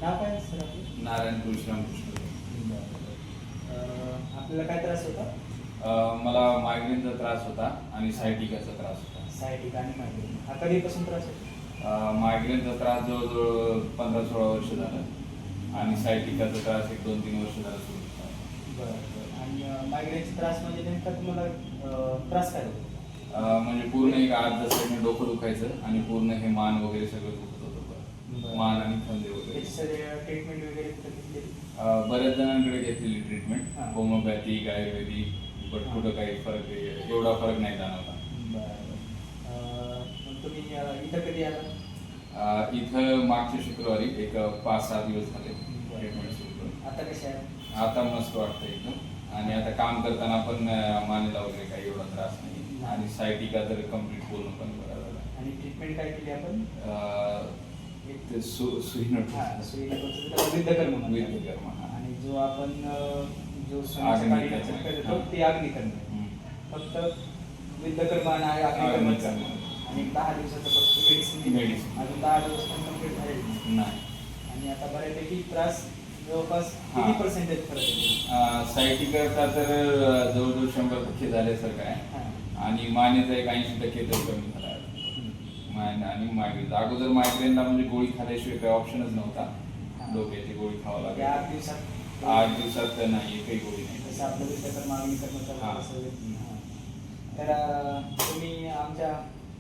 नाव काय सर आपलं? नारायण तुळशीराम कृष्ण. आपल्याला काय त्रास होता? मला मायग्रेनचा त्रास होता आणि सायटिकाचा त्रास होता. सायटिका आणि मायग्रेन. हा कधीपासून त्रास होता? मायग्रेनचा त्रास जवळजवळ 15-16 वर्ष झाला आणि सायटिकाचा त्रास 1-2-3 वर्ष झाला सुरू होता. बरं. आणि मायग्रेनचा त्रास म्हणजे नेमका तुम्हाला त्रास काय होतो? म्हणजे पूर्ण एक अर्धा साईडने डोकं दुखायचं आणि पूर्ण हे मान वगैरे सगळं दुखत होतं. मान आणि खांदे वगैरे. ट्रीटमेंट वगैरे घेतली? बऱ्याच जणांकडे घेतलेली ट्रीटमेंट, हां. होमिओपॅथिक, आयुर्वेदिक, पण कुठं काही फरक एवढा फरक नाही जाणवला. मग तुम्ही इथं कधी आला? इथं मागच्या शुक्रवारी एक 5-6 दिवस झाले ट्रीटमेंट सुरू करून. आता कशा आहे? आता मस्त वाटतं एकदम आणि आता काम करताना पण मानेला वगैरे काही एवढा त्रास नाही आणि सायटिका तर कम्प्लीट पूर्णपणे बरा झाला. आणि ट्रीटमेंट काय केली आपण? ते सुईनं विद्धकर्म म्हणून. विद्धकर्म, हां. आणि जो आपण जो अग्निकर्म. करतो ते अग्निकर्म. फक्त विद्धकर्म आणि अग्निकर्म आणि 10 दिवसाचं फक्त मेडिसिन. अजून 10 दिवस पण कम्प्लीट झाले नाही. आणि आता बऱ्यापैकी त्रास जवळपास हां. किती पर्सेंटेज फरक येतो? सायटिकाचा तर जवळजवळ 100% झाल्यासारखं आहे हां. आणि मानेचा एक 80% तर कमी झाला आहे. आणि मायग्रेन अगोदर मायग्रेनला म्हणजे गोळी खाल्याशिवाय काही ऑप्शनच नव्हता. डोक्याची गोळी खावं लागेल. 8 दिवसात 8 दिवसात नाही, एकही गोळी नाही. जसं आपलं विद्धकर्म अग्निकर्म हां. तर तुम्ही आमच्या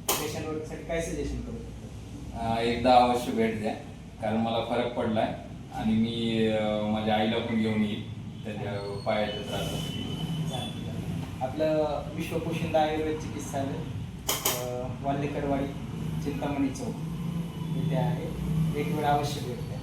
पेशंटसाठी काय सजेशन करू शकता? एकदा अवश्य भेट द्या, कारण मला फरक पडलाय आणि मी माझ्या आईला पण घेऊन येईल त्याच्या पायाच्या त्रासासाठी. आपलं विश्वपोशिंदा आयुर्वेद चिकित्सालय, वाल्लेकरवाडी, चिंतामणी चौक इथे आहे. एक वेळ अवश्य भेट द्या.